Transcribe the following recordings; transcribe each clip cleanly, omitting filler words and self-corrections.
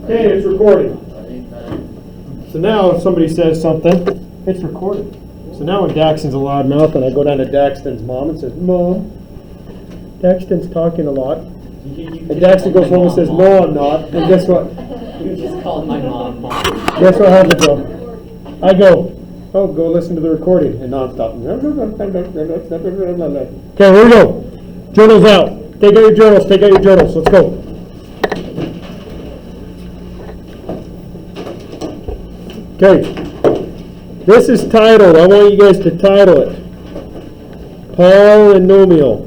Okay, it's recording. So now if somebody says something, it's recorded. So now when Daxton's a loud mouth and I go down to Daxton's mom and says, Mom, Daxton's talking a lot. And Daxton goes home and says, No, I'm not. And guess what? You just called my mom. Guess what happens though? I go, oh, go listen to the recording and nonstop. Okay, here we go. Journals out. Take out your journals. Take out your journals. Let's go. Okay. This is titled, I want you guys to title it, Polynomial.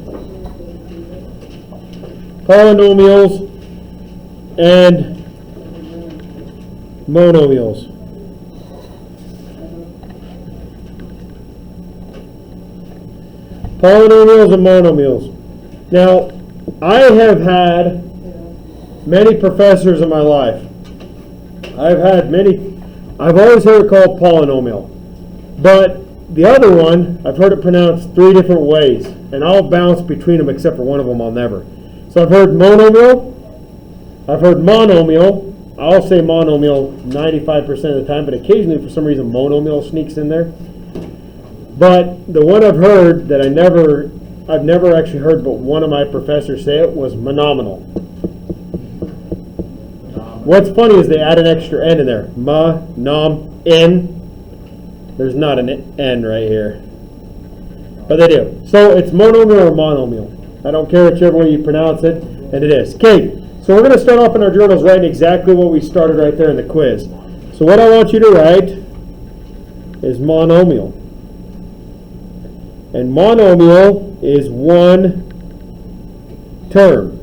Polynomials and monomials. Polynomials and monomials. Now, I have had many professors in my life. I've always heard it called polynomial. But the other one, I've heard it pronounced 3 different ways. And I'll bounce between them except for one of them I'll never. So I've heard monomial. I've heard monomial. I'll say monomial 95% of the time, but occasionally for some reason monomial sneaks in there. But the one I've heard that I've never actually heard but one of my professors say it was monomial. What's funny is they add an extra N in there. N. There's not an N right here. But they do. So it's monomial or monomial. I don't care whichever way you pronounce it, and it is. Okay, so we're going to start off in our journals writing exactly what we started right there in the quiz. So what I want you to write is monomial. And monomial is one term.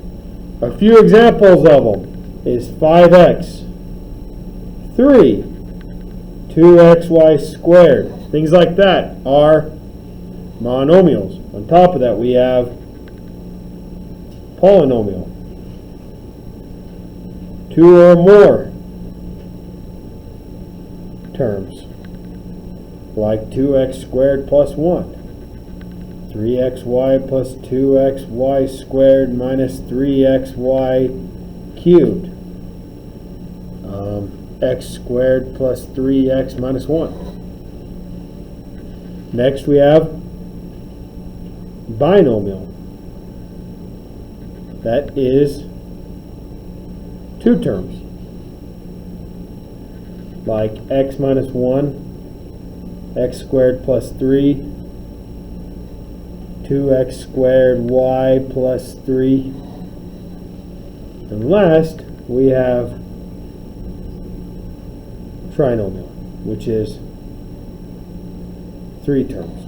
A few examples of them is 5x, 3, 2xy squared. Things like that are monomials. On top of that we have polynomial. 2 or more terms, like 2x squared plus 1. 3xy plus 2xy squared minus 3xy cubed. X squared plus 3x minus 1. Next we have binomial. That is 2 terms, like x minus 1, x squared plus 3, 2x squared y plus 3. And last, we have trinomial, which is 3 terms,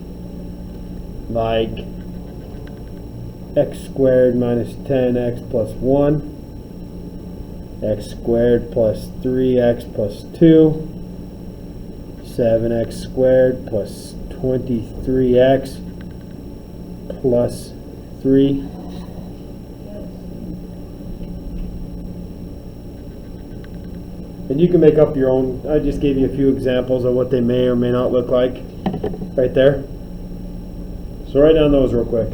like x squared minus 10x plus 1, x squared plus 3x plus 2, 7x squared plus 23x plus 3. And you can make up your own. I just gave you a few examples of what they may or may not look like right there. So write down those real quick.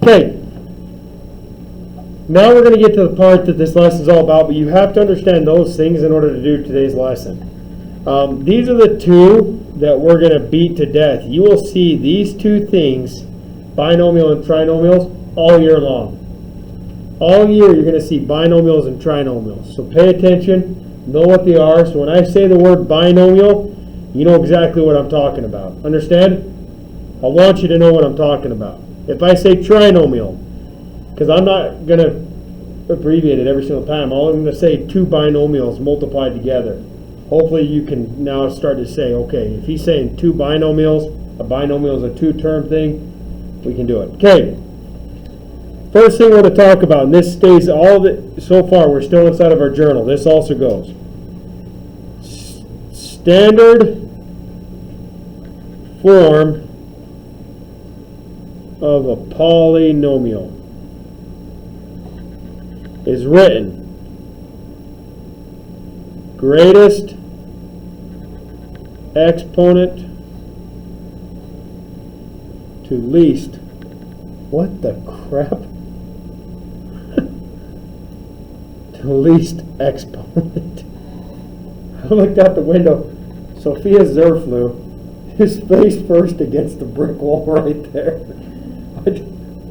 Okay, now we're going to get to the part that this lesson is all about, but you have to understand those things in order to do today's lesson. These are the 2 that we're going to beat to death. You will see these 2 things, binomial and trinomials, all year long. All year you're going to see binomials and trinomials. So pay attention, know what they are. So when I say the word binomial, you know exactly what I'm talking about. Understand? I want you to know what I'm talking about. If I say trinomial, because I'm not going to abbreviate it every single time, I'm going to say 2 binomials multiplied together. Hopefully you can now start to say, okay, if he's saying 2 binomials, a binomial is a 2-term thing, we can do it. Okay. First thing we're going to talk about, and this stays all of it so far, we're still inside of our journal. This also goes. Standard form of a polynomial is written greatest exponent to least. What the crap? To least exponent. I looked out the window. Sophia's Zerflew is face first against the brick wall right there.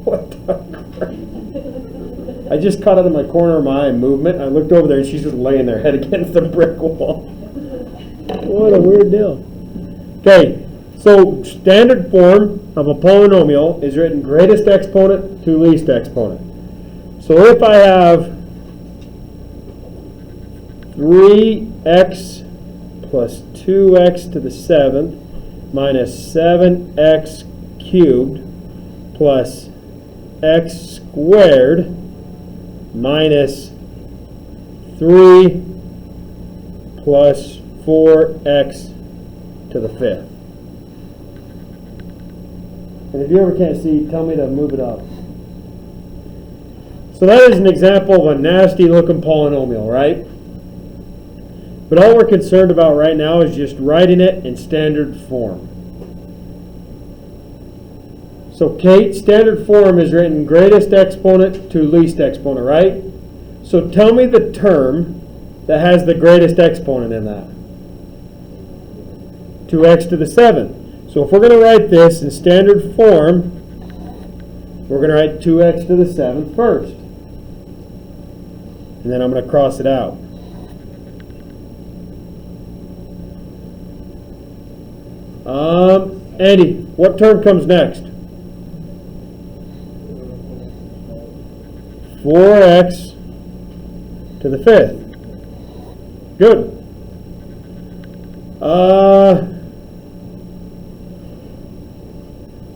What the crap? I just caught out of my corner of my eye movement. I looked over there and she's just laying there head against the brick wall. What a weird deal. Okay, so standard form of a polynomial is written greatest exponent to least exponent. So if I have 3x plus 2x to the 7th minus 7x cubed plus x squared minus 3 plus 4x to the 5th. And if you ever can't see, tell me to move it up. So that is an example of a nasty looking polynomial, right? But all we're concerned about right now is just writing it in standard form. So Kate, standard form is written greatest exponent to least exponent, right? So tell me the term that has the greatest exponent in that. 2x to the 7th. So if we're going to write this in standard form, we're going to write 2x to the 7th first. And then I'm going to cross it out. Andy, what term comes next? 4x to the 5th. Good.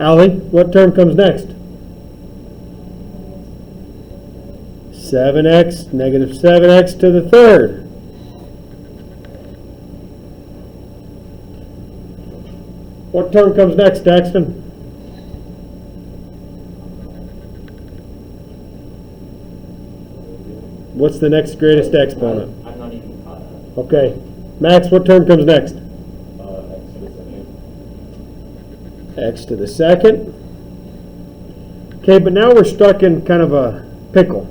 Allie, what term comes next? 7x, negative 7x to the 3rd. What term comes next, Daxton? What's the next greatest exponent? I'm not even caught up. Okay. Max, what term comes next? X to the 2nd. Okay, but now we're stuck in kind of a pickle.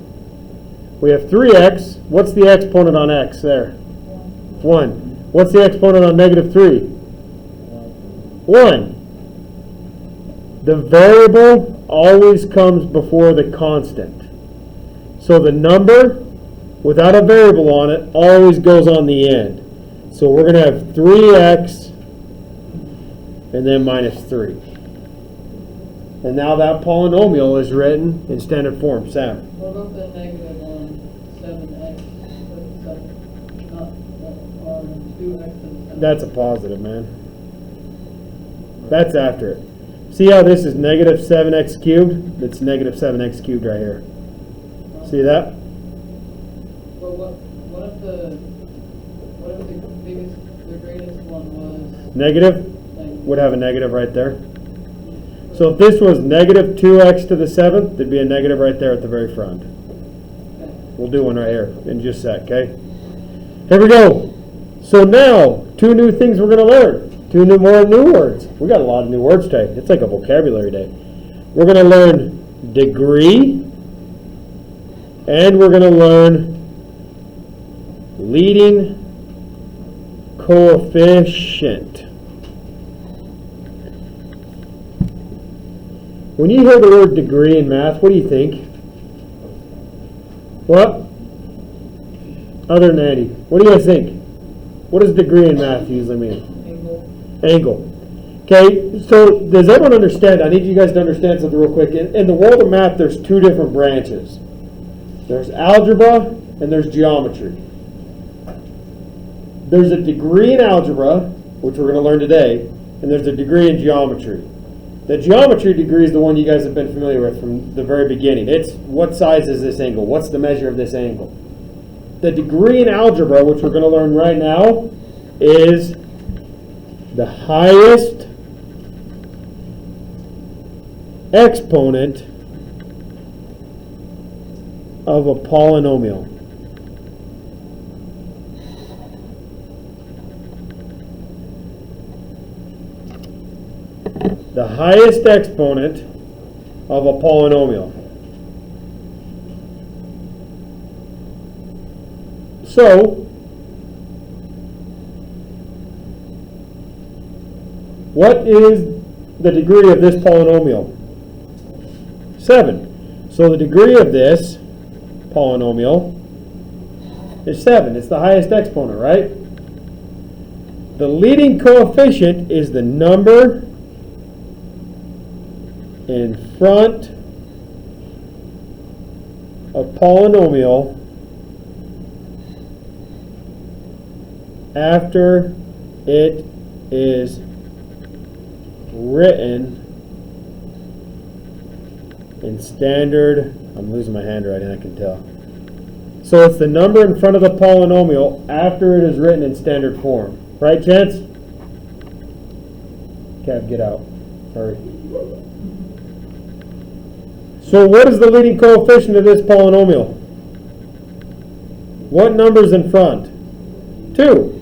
We have 3x. What's the exponent on x there? 1. What's the exponent on negative 3? 1. The variable always comes before the constant. So the number without a variable on it always goes on the end. So we're going to have 3x and then minus 3. And now that polynomial is written in standard form. Sam? What about the negative on 7x to the 7th? Not on 2x to the 7th? That's a positive, man. That's after it. See how this is negative 7x cubed? It's negative 7x cubed right here. See that? But what if the greatest one was Negative? like, Would have a negative right there. So if this was negative 2x to the 7th, there'd be a negative right there at the very front. We'll do one right here in just a sec, okay? Here we go. So now, 2 new things we're going to learn. 2 more new words. We got a lot of new words today. It's like a vocabulary day. We're going to learn degree, and we're going to learn leading coefficient. When you hear the word degree in math, what do you think? What? Other than Andy, what do you guys think? What does degree in math usually mean? Angle. Okay, so does everyone understand? I need you guys to understand something real quick. In the world of math, there's 2 different branches. There's algebra and there's geometry. There's a degree in algebra, which we're going to learn today, and there's a degree in geometry. The geometry degree is the one you guys have been familiar with from the very beginning. It's what size is this angle? What's the measure of this angle? The degree in algebra, which we're going to learn right now, is the highest exponent of a polynomial. The highest exponent of a polynomial. So, what is the degree of this polynomial? 7. So the degree of this polynomial is 7. It's the highest exponent, right? The leading coefficient is the number in front of polynomial after it is written in standard, I'm losing my handwriting, I can tell. So it's the number in front of the polynomial after it is written in standard form. Right, Chance? Cap, get out. Hurry. So what is the leading coefficient of this polynomial? What number's in front? 2.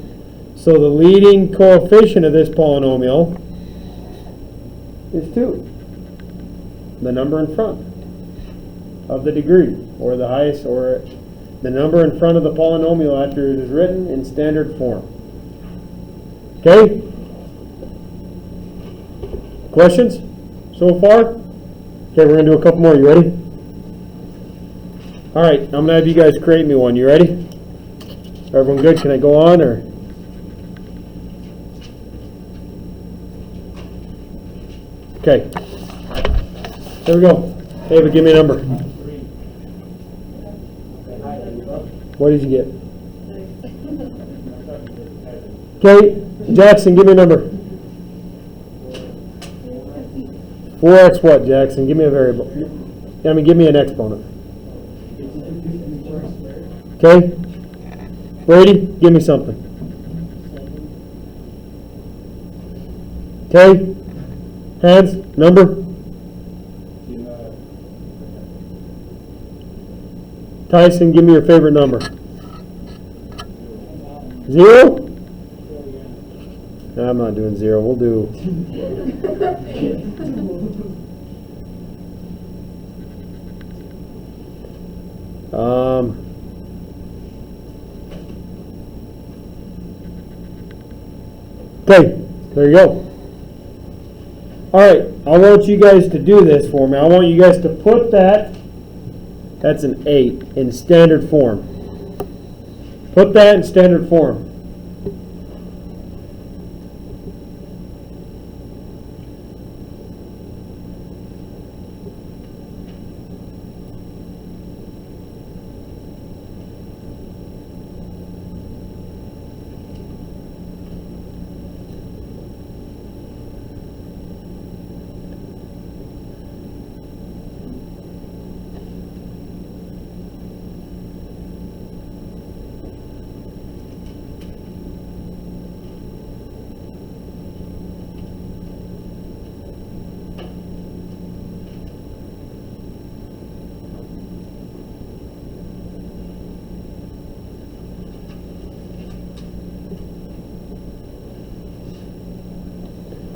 So the leading coefficient of this polynomial is 2. The number in front of the degree, or the highest, or the number in front of the polynomial after it is written in standard form. Okay? Questions so far? Okay, we're going to do a couple more. You ready? All right, I'm going to have you guys create me one. You ready? Everyone good? Can I go on, or? Okay. There we go. Ava, give me a number. What did you get? Okay, Jackson, give me a number. 4x what, Jackson? Give me a variable. I mean, give me an exponent. Okay? Brady, give me something. Okay? Hands, number? Tyson, give me your favorite number. 0? No, I'm not doing 0. We'll do... Okay, there you go. Alright, I want you guys to do this for me. I want you guys to put that's an 8, in standard form. Put that in standard form.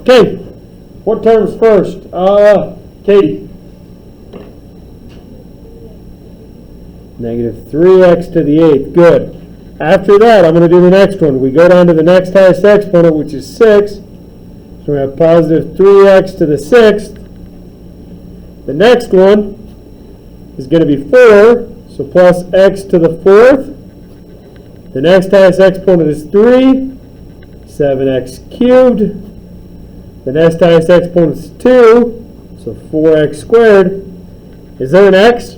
Okay, what term's first? Katie. Negative 3x to the 8th. Good. After that, I'm going to do the next one. We go down to the next highest exponent, which is 6. So we have positive 3x to the 6th. The next one is going to be 4, so plus x to the 4th. The next highest exponent is 3, 7x cubed. The next highest exponent is 2, so 4x squared. Is there an x?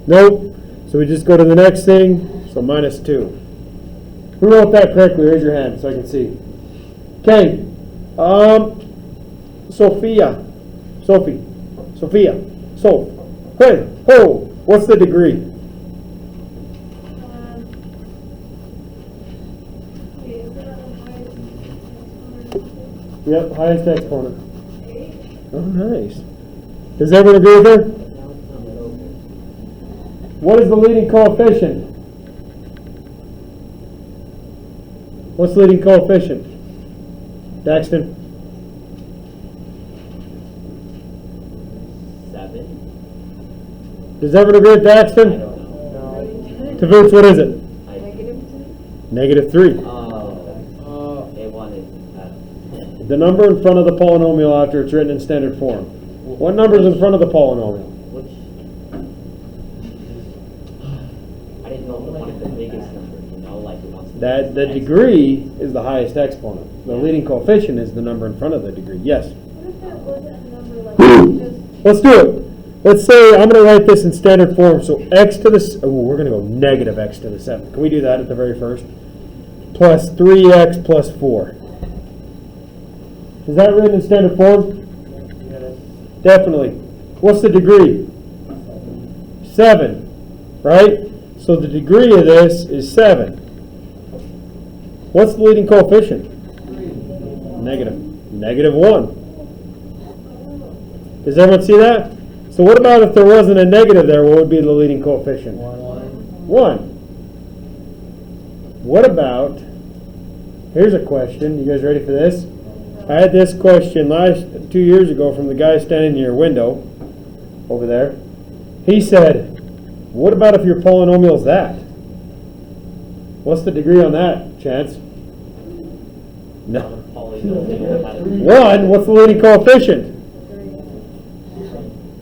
Nope. So we just go to the next thing, so minus 2. Who wrote that correctly? Raise your hand so I can see. Okay. So Sophia. Sophie. Sophia. So, hey, ho, what's the degree? Yep, highest exponent. Oh, nice. Does everyone agree with her? What is the leading coefficient? What's the leading coefficient? Daxton? 7. Does everyone agree with I Daxton? don't know. Tavoots, what is it? Negative 2? -3. Oh, A1 is The number in front of the polynomial after it's written in standard form. What number is in front of the polynomial? which I didn't know one of the biggest numbers, you know, like it wants to That the be degree is the highest exponent. The leading coefficient is the number in front of the degree. Yes. What if it wasn't a number like just... Let's do it. Let's say I'm going to write this in standard form. So x to the we're going to go negative x to the 7th. Can we do that at the very first? Plus 3x plus 4. Is that written in standard form? Definitely. What's the degree? 7. Right? So the degree of this is 7. What's the leading coefficient? Negative. -1. Does everyone see that? So what about if there wasn't a negative there? What would be the leading coefficient? 1. What about, here's a question. You guys ready for this? I had this question 2 years ago from the guy standing in your window over there. He said, what about if your polynomial is that? What's the degree on that, Chance? No. polynomial out of 1, what's the leading coefficient?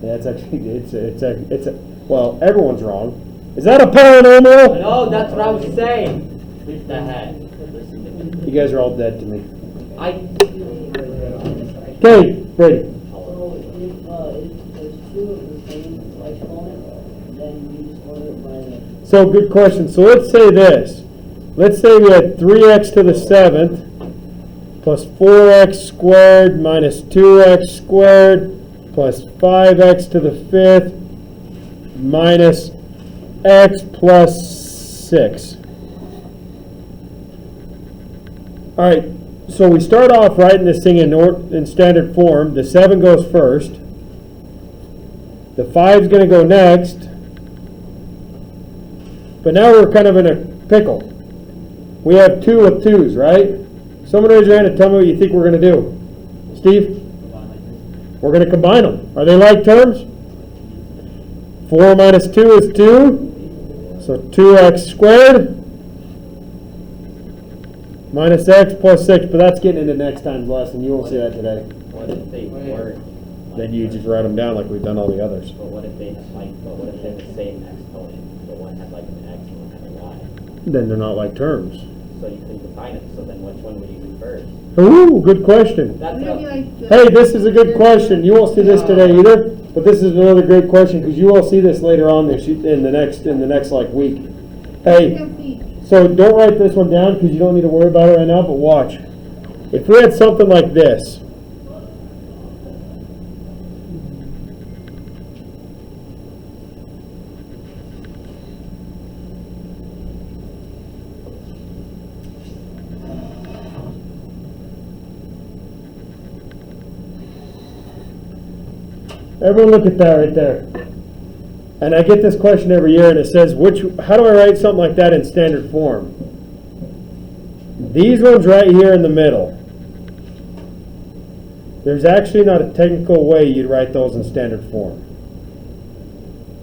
Yeah, it's actually, it's a, well, everyone's wrong. Is that a polynomial? No, that's what I was saying. What the heck? You guys are all dead to me. I Okay, Brady. So if there's two of the same exponent, then you just order it by the... So good question. So let's say this. Let's say we had 3x to the 7th plus 4x squared minus 2x squared plus 5x to the 5th minus x plus 6. All right, so we start off writing this thing in standard form. The 7 goes first. The 5 is going to go next. But now we're kind of in a pickle. We have 2 with 2's, right? Someone raise your hand and tell me what you think we're going to do. Steve? We're going to combine them. Are they like terms? 4 minus 2 is 2. So 2x squared minus x plus 6. But that's getting into next time's lesson. You won't see that today. what if they weren't? Then you just write them down like we've done all the others. But what if they what if they're the same exponent? But one had like an x and one had a y. Then they're not like terms. So you couldn't combine it. So then which one would you do first? Ooh, good question. That's Maybe a, like the... Hey, this is a good question. You won't see this today either, but this is another great question because you will see this later on in the next like week. Hey, so don't write this one down because you don't need to worry about it right now. But watch. If we had something like this. Everyone look at that right there. And I get this question every year and it says, how do I write something like that in standard form? These ones right here in the middle. There's actually not a technical way you'd write those in standard form.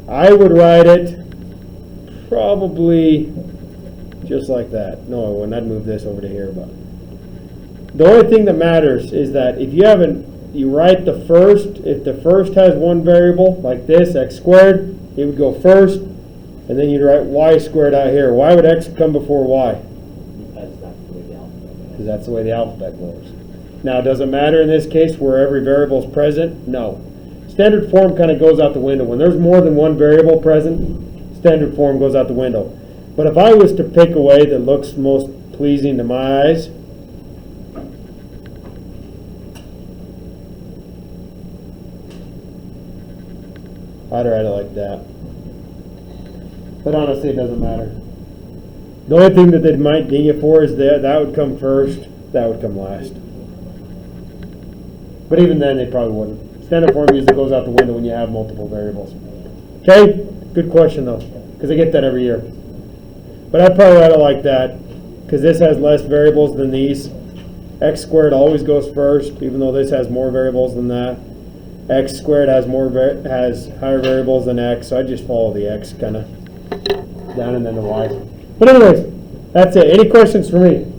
I would write it probably just like that. No, I wouldn't. I'd move this over to here. But the only thing that matters is that if you write the first, if the first has one variable, like this, x squared, it would go first, and then you'd write y squared out here. Why would x come before y? because that's the way the alphabet goes. Because that's the way the alphabet goes. Now, does it matter in this case where every variable is present? No. Standard form kind of goes out the window. When there's more than one variable present, standard form goes out the window. But if I was to pick a way that looks most pleasing to my eyes, I'd write it like that. But honestly, it doesn't matter. The only thing that they might ding it for is that would come first, that would come last. But even then, they probably wouldn't. Standard form usually goes out the window when you have multiple variables. Okay? Good question, though, because I get that every year. But I'd probably write it like that, because this has less variables than these. X squared always goes first, even though this has more variables than that. X squared has has higher variables than X, so I just follow the X kind of down and then the Y. But anyways, that's it. Any questions for me?